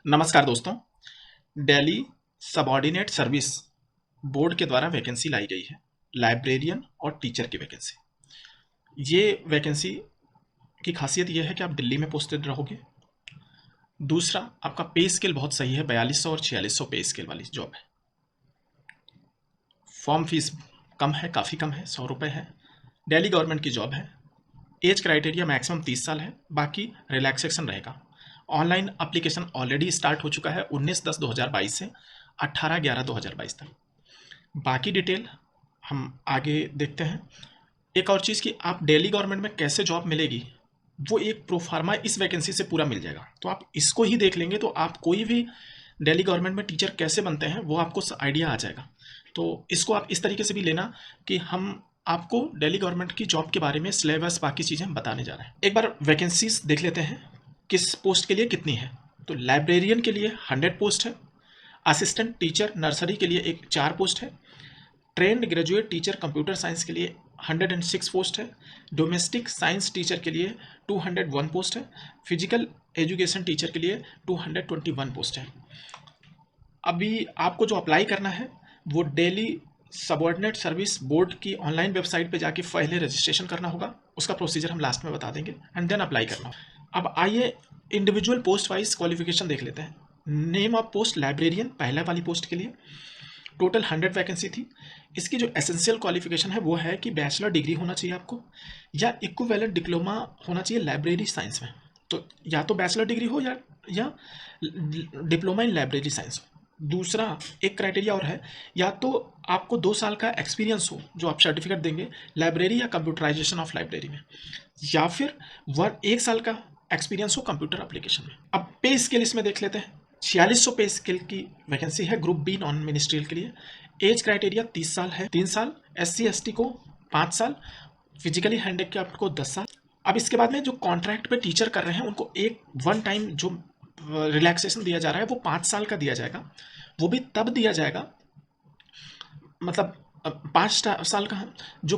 नमस्कार दोस्तों। Delhi subordinate service board के द्वारा वैकेंसी लाई गई है, लाइब्रेरियन और टीचर की वैकेंसी। ये वैकेंसी की खासियत ये है कि आप दिल्ली में पोस्टेड रहोगे। दूसरा, आपका पे स्केल बहुत सही है, 4200 और 4600 पे स्केल वाली जॉब है। फॉर्म फीस कम है, काफ़ी कम है, 100 रुपये है। दिल्ली गवर्नमेंट की जॉब है। एज क्राइटेरिया मैक्सिमम 30 साल है, बाकी रिलैक्सेशन रहेगा। ऑनलाइन एप्लीकेशन ऑलरेडी स्टार्ट हो चुका है 19/10/2022 से 18/11/2022 तक। बाकी डिटेल हम आगे देखते हैं। एक और चीज़ कि आप दिल्ली गवर्नमेंट में कैसे जॉब मिलेगी, वो एक प्रोफार्मा इस वैकेंसी से पूरा मिल जाएगा। तो आप इसको ही देख लेंगे तो आप कोई भी दिल्ली गवर्नमेंट में टीचर कैसे बनते हैं वो आपको आइडिया आ जाएगा। तो इसको आप इस तरीके से भी लेना कि हम आपको दिल्ली गवर्नमेंट की जॉब के बारे में सिलेबस बाकी चीज़ें हम बताने जा रहे हैं। एक बार वैकेंसीज देख लेते हैं किस पोस्ट के लिए कितनी है। तो लाइब्रेरियन के लिए 100 पोस्ट है। असिस्टेंट टीचर नर्सरी के लिए 4 पोस्ट है। Trained graduate teacher computer science के लिए 106 पोस्ट है। डोमेस्टिक साइंस टीचर के लिए 201 पोस्ट है। फिजिकल एजुकेशन टीचर के लिए 221 पोस्ट है। अभी आपको जो अप्लाई करना है वो दिल्ली सबऑर्डिनेट सर्विस बोर्ड की ऑनलाइन वेबसाइट पे जाके पहले रजिस्ट्रेशन करना होगा। उसका प्रोसीजर हम लास्ट में बता देंगे एंड देन अप्लाई करना होगा। अब आइए इंडिविजुअल पोस्ट वाइज क्वालिफिकेशन देख लेते हैं। नेम ऑफ पोस्ट लाइब्रेरियन पहला वाली पोस्ट के लिए टोटल 100 वैकेंसी थी। इसकी जो एसेंशियल क्वालिफिकेशन है वो है कि बैचलर डिग्री होना चाहिए आपको या इक्विवेलेंट डिप्लोमा होना चाहिए लाइब्रेरी साइंस में। तो या तो बैचलर डिग्री हो या डिप्लोमा इन लाइब्रेरी साइंस हो। दूसरा एक क्राइटेरिया और है, या तो आपको 2 साल का एक्सपीरियंस हो जो आप सर्टिफिकेट देंगे लाइब्रेरी या कंप्यूटराइजेशन ऑफ लाइब्रेरी में, या फिर 1 साल का एक्सपीरियंस हो कंप्यूटर एप्लीकेशन में। अब पे स्केल इसमें देख लेते हैं। 4600 पे स्केल की वैकेंसी है ग्रुप बी नॉन मिनिस्ट्रियल के लिए। एज क्राइटेरिया 30 साल है, 3 साल। SC ST को 5 साल, फिजिकली हैंडिकैप्ड को 10 साल। अब इसके बाद में जो कॉन्ट्रैक्ट पे टीचर कर रहे हैं उनको एक वन टाइम जो रिलैक्सेशन दिया जा रहा है वो 5 साल का दिया जाएगा। वो भी तब दिया जाएगा, मतलब 5 साल का। जो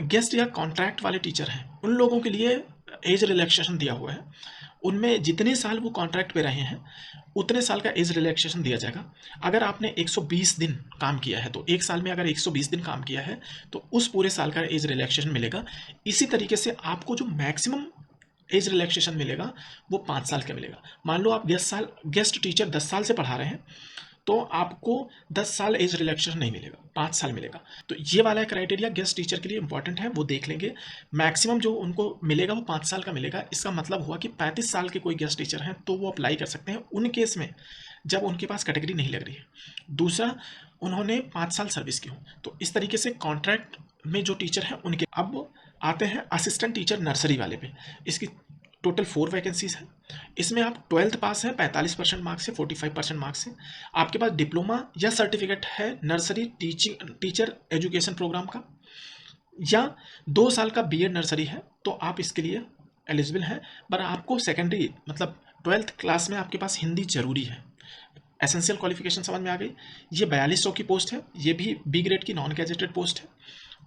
गेस्ट या कॉन्ट्रैक्ट वाले टीचर हैं उन लोगों के लिए एज रिलैक्सेशन दिया हुआ है। उनमें जितने साल वो कॉन्ट्रैक्ट पे रहे हैं उतने साल का एज रिलैक्सेशन दिया जाएगा। अगर आपने 120 दिन काम किया है तो एक साल में अगर 120 दिन काम किया है तो उस पूरे साल का एज रिलैक्सेशन मिलेगा। इसी तरीके से आपको जो मैक्सिमम एज रिलैक्सेशन मिलेगा वो 5 साल का मिलेगा। मान लो आप गेस्ट टीचर 10 साल से पढ़ा रहे हैं तो आपको 10 साल एज रिलैक्सेशन नहीं मिलेगा, 5 साल मिलेगा। तो ये वाला क्राइटेरिया गेस्ट टीचर के लिए इंपॉर्टेंट है, वो देख लेंगे। मैक्सिमम जो उनको मिलेगा वो 5 साल का मिलेगा। इसका मतलब हुआ कि 35 साल के कोई गेस्ट टीचर हैं तो वो अप्लाई कर सकते हैं उन केस में जब उनके पास कैटेगरी नहीं लग रही है। दूसरा, उन्होंने 5 साल सर्विस की हो। तो इस तरीके से कॉन्ट्रैक्ट में जो टीचर हैं उनके। अब आते हैं असिस्टेंट टीचर नर्सरी वाले पे। इसकी टोटल 4 वैकेंसीज है। इसमें आप 12th पास है 45% मार्क्स से, 45% मार्क्स से। आपके पास डिप्लोमा या सर्टिफिकेट है नर्सरी टीचर एजुकेशन प्रोग्राम का, या 2 साल का BEd नर्सरी है तो आप इसके लिए एलिजिबल हैं। पर आपको सेकेंडरी मतलब 12th क्लास में आपके पास हिंदी जरूरी है। एसेंशियल क्वालिफिकेशन समझ में आ गई। ये 4200 की पोस्ट है, ये भी B ग्रेड की नॉन गैजेटेड पोस्ट है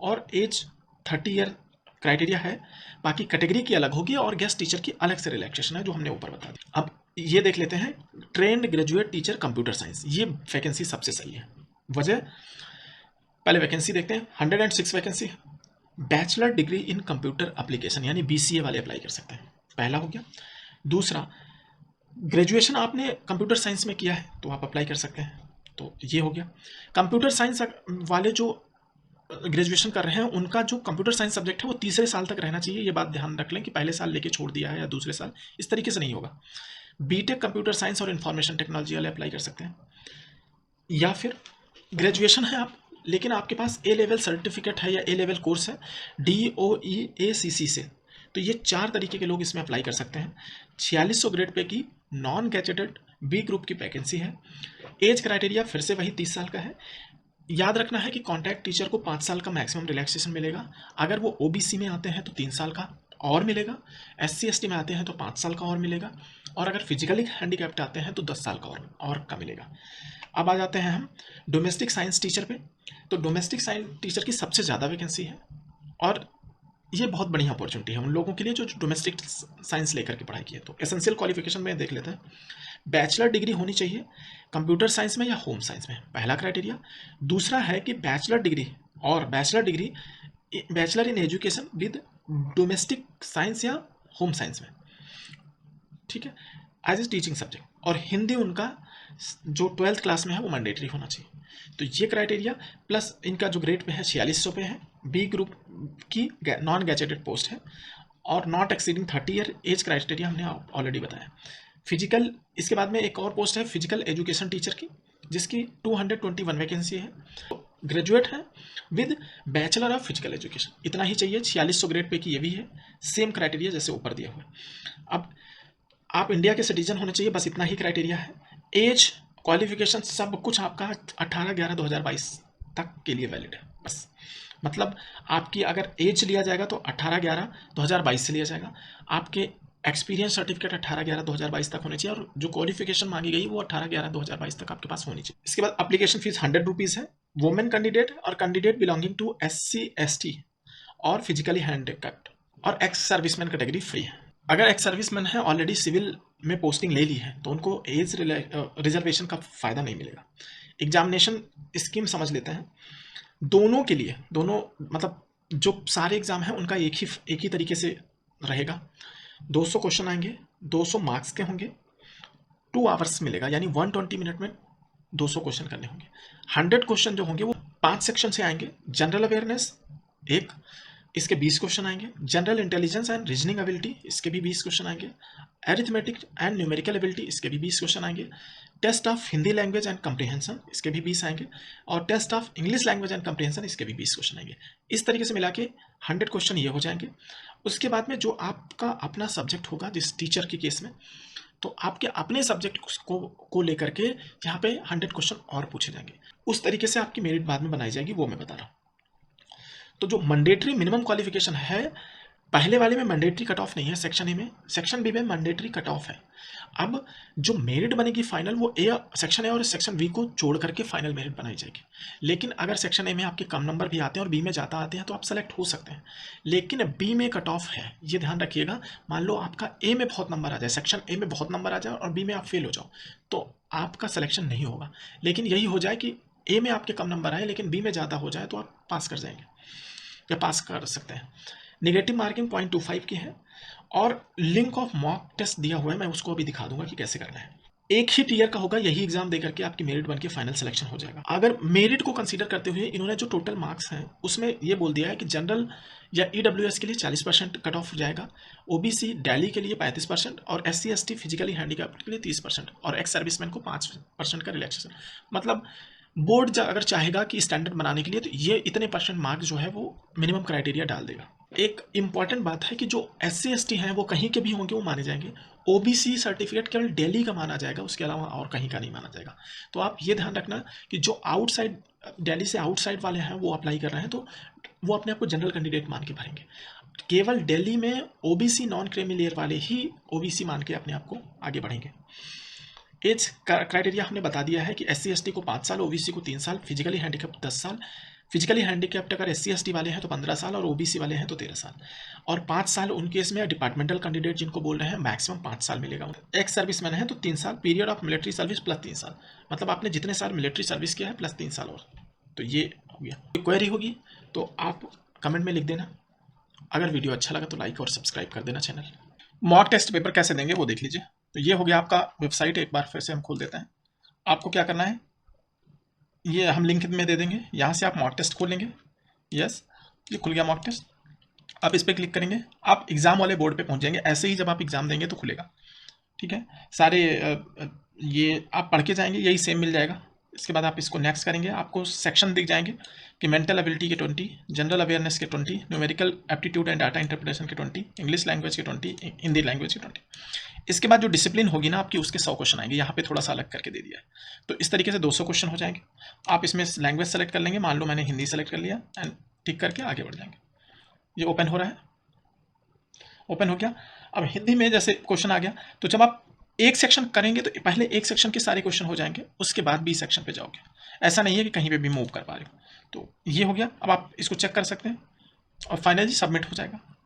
और एज 30 ईयर क्राइटेरिया है। बाकी कैटेगरी की अलग होगी और गेस्ट टीचर की अलग से रिलैक्सेशन है जो हमने ऊपर बता दी। अब ये देख लेते हैं trained graduate teacher computer science. ये वैकेंसी सबसे सही है। वजह, पहले वैकेंसी देखते हैं। 106 vacancy. Bachelor degree in computer application यानी BCA वाले अप्लाई कर सकते हैं, पहला हो गया। दूसरा, ग्रेजुएशन आपने कंप्यूटर साइंस में किया है तो आप अप्लाई कर सकते हैं, तो ये हो गया। कंप्यूटर साइंस वाले जो ग्रेजुएशन कर रहे हैं उनका जो कंप्यूटर साइंस सब्जेक्ट है वो तीसरे साल तक रहना चाहिए। ये बात ध्यान रख लें कि पहले साल लेके छोड़ दिया है या दूसरे साल, इस तरीके से नहीं होगा। BTech कंप्यूटर साइंस और इंफॉर्मेशन टेक्नोलॉजी वाले अप्लाई कर सकते हैं। या फिर ग्रेजुएशन है आप, लेकिन आपके पास A लेवल सर्टिफिकेट है या A लेवल कोर्स है DOE-ACC से, तो ये 4 तरीके के लोग इसमें अप्लाई कर सकते हैं। 4600 ग्रेड पे की नॉन गैजेटेड B ग्रुप की वैकेंसी है। एज क्राइटेरिया फिर से वही 30 साल का है। याद रखना है कि कॉन्ट्रैक्ट टीचर को 5 साल का मैक्सिमम रिलैक्सेशन मिलेगा। अगर वो OBC में आते हैं तो 3 साल का और मिलेगा। SC ST में आते हैं तो 5 साल का और मिलेगा। और अगर फिजिकली हैंडीकैप्ड आते हैं तो 10 साल का और का मिलेगा। अब आ जाते हैं हम डोमेस्टिक साइंस टीचर पे। तो डोमेस्टिक साइंस टीचर की सबसे ज़्यादा वैकेंसी है और ये बहुत बढ़िया अपॉर्चुनिटी है उन लोगों के लिए जो डोमेस्टिक साइंस लेकर के पढ़ाई की है। तो एसेंशियल क्वालिफिकेशन में देख लेते हैं। बैचलर डिग्री होनी चाहिए कंप्यूटर साइंस में या होम साइंस में, पहला क्राइटेरिया। दूसरा है कि bachelor degree bachelor in education with domestic science या होम साइंस में, ठीक है, एज ए टीचिंग सब्जेक्ट। और हिंदी उनका जो 12th क्लास में है वो मैंडेटरी होना चाहिए। तो ये क्राइटेरिया प्लस इनका जो ग्रेड पे है 4600 पे है, बी ग्रुप की नॉन गैजेटेड पोस्ट है, और not exceeding 30 year age criteria हमने ऑलरेडी बताया। फिजिकल, इसके बाद में एक और पोस्ट है फिजिकल एजुकेशन टीचर की, जिसकी 221 वैकेंसी है, ग्रेजुएट है with bachelor of physical education, इतना ही चाहिए। 4600 ग्रेड पे की ये भी है, सेम क्राइटेरिया जैसे ऊपर दिया हुआ है। अब आप इंडिया के सिटीजन होने चाहिए, बस इतना ही क्राइटेरिया है। एज, क्वालिफिकेशन सब कुछ आपका 18/11/2022 तक के लिए वैलिड है बस। मतलब आपकी अगर एज लिया जाएगा तो 18/11/2022 से लिया जाएगा, आपके एक्सपीरियंस सर्टिफिकेट 18/11/2022 तक होने चाहिए, और जो क्वालिफिकेशन मांगी गई वो 18/11/2022 तक आपके पास होनी चाहिए। इसके बाद एप्लीकेशन फीस 100 रुपीज़ है। वुमेन कैंडिडेट और कैंडिडेट बिलोंगिंग टू SC/ST और फिजिकली हैंडिकैप्ड और एक्स सर्विसमैन कैटेगरी फ्री है। अगर एक्स सर्विसमैन है ऑलरेडी सिविल में पोस्टिंग ले ली है तो उनको एज रिजर्वेशन का फ़ायदा नहीं मिलेगा। एग्जामिनेशन स्कीम समझ लेते हैं दोनों के लिए, दोनों मतलब जो सारे एग्ज़ाम हैं उनका एक ही तरीके से रहेगा। 200 क्वेश्चन आएंगे, 200 मार्क्स के होंगे, 2 आवर्स मिलेगा, यानी 120 मिनट में 200 क्वेश्चन करने होंगे। 100 क्वेश्चन जो होंगे वो 5 सेक्शन से आएंगे। जनरल अवेयरनेस एक, इसके 20 क्वेश्चन आएंगे। General intelligence and reasoning ability, इसके भी 20 क्वेश्चन आएंगे। अरिथमेटिक एंड न्यूमेरिकल एबिलिटी, इसके भी 20 क्वेश्चन आएंगे। Test of Hindi language and comprehension, इसके भी 20 आएंगे। और test of English language and comprehension, इसके भी 20 क्वेश्चन आएंगे। इस तरीके से मिला के 100 क्वेश्चन ये हो जाएंगे। उसके बाद में जो आपका अपना सब्जेक्ट होगा, जिस टीचर के केस में, तो आपके अपने सब्जेक्ट को लेकर के यहाँ पे 100 क्वेश्चन और पूछे जाएंगे। उस तरीके से आपकी मेरिट बाद में बनाई जाएगी, वो मैं बता रहा हूँ। तो जो मैंडेटरी मिनिमम क्वालिफिकेशन है, पहले वाले में मैंडेटरी कट ऑफ नहीं है, सेक्शन ए में, सेक्शन बी में मैंडेटरी कट ऑफ है। अब जो मेरिट बनेगी फाइनल, वो सेक्शन ए और सेक्शन बी को जोड़ करके फाइनल मेरिट बनाई जाएगी। लेकिन अगर सेक्शन ए में आपके कम नंबर भी आते हैं और बी में ज़्यादा आते हैं तो आप सेलेक्ट हो सकते हैं, लेकिन बी में कट ऑफ है, ये ध्यान रखिएगा। मान लो आपका ए में बहुत नंबर आ जाए, सेक्शन ए में बहुत नंबर आ जाए और बी में आप फेल हो जाओ, तो आपका सिलेक्शन नहीं होगा। लेकिन यही हो जाए कि ए में आपके कम नंबर आए लेकिन बी में ज़्यादा हो जाए तो आप पास कर जाएंगे या पास कर सकते हैं। नेगेटिव मार्किंग 0.25 की है, और लिंक ऑफ मॉक टेस्ट दिया हुआ है, मैं उसको अभी दिखा दूंगा कि कैसे करना है। एक ही टीयर का होगा, यही एग्जाम देकर के आपकी मेरिट बन के फाइनल सिलेक्शन हो जाएगा। अगर मेरिट को कंसीडर करते हुए इन्होंने जो टोटल मार्क्स हैं उसमें ये बोल दिया है कि जनरल या EWS के लिए 40% कट ऑफ हो जाएगा, OBC दिल्ली के लिए 35% और SC/ST फिजिकली हैंडीकैप्ड के लिए 30% और एक्स सर्विसमैन को 5% का रिलैक्सेशन। मतलब बोर्ड अगर चाहेगा कि स्टैंडर्ड बनाने के लिए तो ये इतने % मार्क्स जो है वो मिनिमम क्राइटेरिया डाल देगा। एक इंपॉर्टेंट बात है कि जो SC/ST हैं वो कहीं के भी होंगे वो माने जाएंगे। OBC सर्टिफिकेट केवल दिल्ली का माना जाएगा, उसके अलावा और कहीं का नहीं माना जाएगा। तो आप ये ध्यान रखना कि जो आउटसाइड दिल्ली से आउटसाइड वाले हैं वो अप्लाई कर रहे हैं तो वो अपने आप को जनरल कैंडिडेट मान के भरेंगे। केवल दिल्ली में OBC नॉन क्रीमी वाले ही OBC मान के अपने आप को आगे बढ़ेंगे। एज क्राइटेरिया हमने बता दिया है कि SC/ST को 5 साल, OBC को 3 साल, फिजिकली हैंडीकैप्ड 10 साल। फिजिकली हैंडीकैप्ड अगर SC/ST वाले हैं तो 15 साल और OBC वाले हैं तो 13 साल, और 5 साल उन केस में डिपार्टमेंटल कैंडिडेट जिनको बोल रहे हैं मैक्सिमम 5 साल मिलेगा। एक्स सर्विसमैन है तो 3 साल, period of military service plus 3 साल, मतलब आपने जितने साल मिलिट्री सर्विस किया है प्लस 3 साल और, तो ये हो गया। कोई क्वेरी होगी तो आप कमेंट में लिख देना। अगर वीडियो अच्छा लगा तो लाइक और सब्सक्राइब कर देना चैनल। मॉक टेस्ट पेपर कैसे देंगे वो देख लीजिए। तो ये हो गया आपका वेबसाइट, एक बार फिर से हम खोल देते हैं। आपको क्या करना है, ये हम लिंक में दे देंगे, यहाँ से आप मॉक टेस्ट खोलेंगे। यस, ये खुल गया मॉक टेस्ट। आप इस पर क्लिक करेंगे, आप एग्ज़ाम वाले बोर्ड पे पहुँच जाएंगे। ऐसे ही जब आप एग्ज़ाम देंगे तो खुलेगा, ठीक है। सारे ये आप पढ़ के जाएंगे, यही सेम मिल जाएगा। इसके बाद आप इसको नेक्स्ट करेंगे, आपको सेक्शन दिख जाएंगे कि मेंटल एबिलिटी के 20, जनरल अवेयरनेस के 20, numerical aptitude and data interpretation के 20, इंग्लिश लैंग्वेज के 20, हिंदी लैंग्वेज के 20। इसके बाद जो डिसिप्लिन होगी ना आपकी, उसके 100 क्वेश्चन आएंगे। यहाँ पे थोड़ा सा अलग करके दे दिया है, तो इस तरीके से 200 क्वेश्चन हो जाएंगे। आप इसमें लैंग्वेज सेलेक्ट कर लेंगे, मान लो मैंने हिंदी सेलेक्ट कर लिया एंड टिक करके आगे बढ़ जाएंगे। ये ओपन हो रहा है, ओपन हो गया। अब हिंदी में जैसे क्वेश्चन आ गया, तो जब आप एक सेक्शन करेंगे तो पहले एक सेक्शन के सारे क्वेश्चन हो जाएंगे, उसके बाद बी सेक्शन पे जाओगे। ऐसा नहीं है कि कहीं पे भी मूव कर पा रहे हो। तो ये हो गया। अब आप इसको चेक कर सकते हैं और फाइनली सबमिट हो जाएगा।